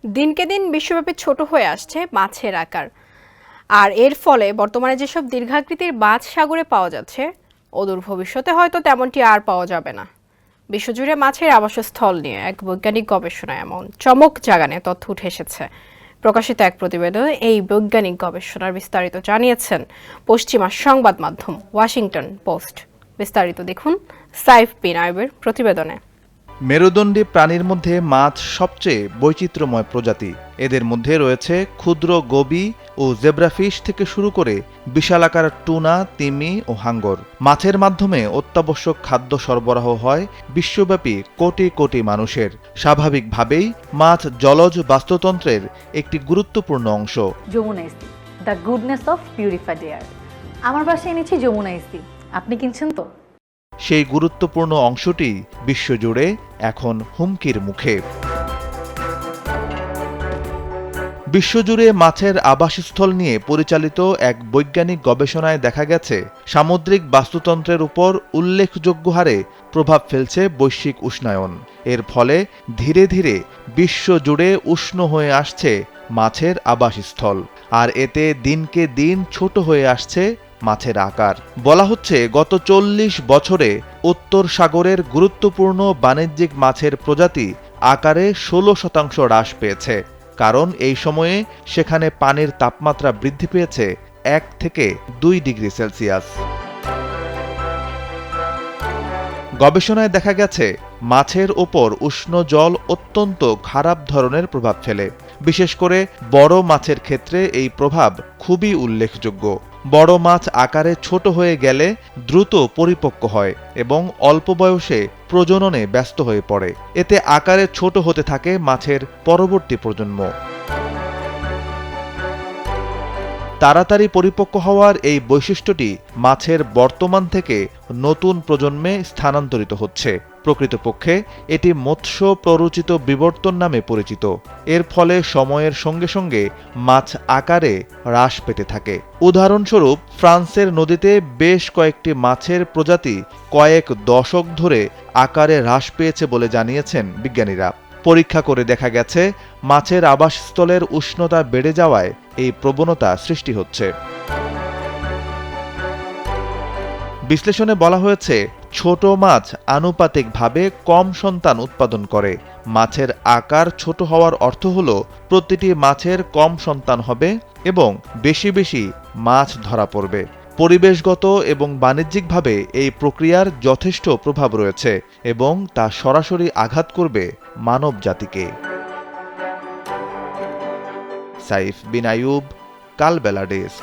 দিনকে দিন বিশ্বব্যাপী ছোট হয়ে আসছে মাছের আকার, আর এর ফলে বর্তমানে যেসব দীর্ঘাকৃতির মাছ সাগরে পাওয়া যাচ্ছে, অদূর ভবিষ্যতে হয়তো তেমনটি আর পাওয়া যাবে না। বিশ্বজুড়ে মাছের আবাসস্থল নিয়ে এক বৈজ্ঞানিক গবেষণায় এমন চমক জাগানে তথ্য উঠে এসেছে। প্রকাশিত এক প্রতিবেদনে এই বৈজ্ঞানিক গবেষণার বিস্তারিত জানিয়েছেন পশ্চিমা সংবাদ মাধ্যম ওয়াশিংটন পোস্ট। বিস্তারিত দেখুন সাইফ বিন আইবের প্রতিবেদনে। মেরুদণ্ডী প্রাণীর মধ্যে মাছ সবচেয়ে বৈচিত্র্যময় প্রজাতি। এদের মধ্যে রয়েছে ক্ষুদ্র গবি ও জেব্রাফিশ থেকে শুরু করে বিশালাকার টুনা, তিমি ও হাঙ্গর। মাছের মাধ্যমে অত্যাবশ্যক খাদ্য সরবরাহ হয় বিশ্বব্যাপী কোটি কোটি মানুষের। স্বাভাবিকভাবেই মাছ জলজ বাস্তুতন্ত্রের একটি গুরুত্বপূর্ণ অংশ। যমুনা ইস্তি, the goodness of purified air. আমার বাসায় এনেছি যমুনা ইস্তি, আপনি কিনছেন তো? সেই গুরুত্বপূর্ণ অংশটি বিশ্বজুড়ে এখন হুমকির মুখে। বিশ্বজুড়ে মাছের আবাসস্থল নিয়ে পরিচালিত এক বৈজ্ঞানিক গবেষণায় দেখা গেছে, সামুদ্রিক বাস্তুতন্ত্রের উপর উল্লেখযোগ্য হারে প্রভাব ফেলছে বৈশ্বিক উষ্ণায়ন। এর ফলে ধীরে ধীরে বিশ্বজুড়ে উষ্ণ হয়ে আসছে মাছের আবাসস্থল, আর এতে দিনকে দিন ছোট হয়ে আসছে মাছের আকার। বলা হচ্ছে গত ৪০ বছরে উত্তর সাগরের গুরুত্বপূর্ণ বাণিজ্যিক মাছের প্রজাতি আকারে ১৬% হ্রাস পেয়েছে, কারণ এই সময়ে সেখানে পানির তাপমাত্রা বৃদ্ধি পেয়েছে ১ থেকে ২ ডিগ্রি সেলসিয়াস। গবেষণায় দেখা গেছে মাছের ওপর উষ্ণ জল অত্যন্ত খারাপ ধরনের প্রভাব ফেলে। বিশেষ করে বড় মাছের ক্ষেত্রে এই প্রভাব খুবই উল্লেখযোগ্য। বড় মাছ আকারে ছোট হয়ে গেলে দ্রুত পরিপক্ক হয় এবং অল্প বয়সে প্রজননে ব্যস্ত হয়ে পড়ে। এতে আকারে ছোট হতে থাকে মাছের পরবর্তী প্রজন্ম। তাড়াতাড়ি পরিপক্ক হওয়ার এই বৈশিষ্ট্যটি মাছের বর্তমান থেকে নতুন প্রজন্মে স্থানান্তরিত হচ্ছে। প্রকৃতপক্ষে এটি মৎস্য প্ররোচিত বিবর্তন নামে পরিচিত। এর ফলে সময়ের সঙ্গে সঙ্গে মাছ আকারে হ্রাস পেতে থাকে। উদাহরণস্বরূপ, ফ্রান্সের নদীতে বেশ কয়েকটি মাছের প্রজাতি কয়েক দশক ধরে আকারে হ্রাস পেয়েছে বলে জানিয়েছেন বিজ্ঞানীরা। পরীক্ষা করে দেখা গেছে মাছের আবাসস্থলের উষ্ণতা বেড়ে যাওয়ায় এই প্রবণতা সৃষ্টি হচ্ছে। বিশ্লেষণে বলা হয়েছে, ছোট মাছ আনুপাতিকভাবে কম সন্তান উৎপাদন করে। মাছের আকার ছোট হওয়ার অর্থ হল প্রতিটি মাছের কম সন্তান হবে এবং বেশি বেশি মাছ ধরা পড়বে। পরিবেশগত এবং বাণিজ্যিকভাবে এই প্রক্রিয়ার যথেষ্ট প্রভাব রয়েছে এবং তা সরাসরি আঘাত করবে মানব জাতিকে। সাইফ বিন আইয়ুব, কালবেলা ডেস্ক।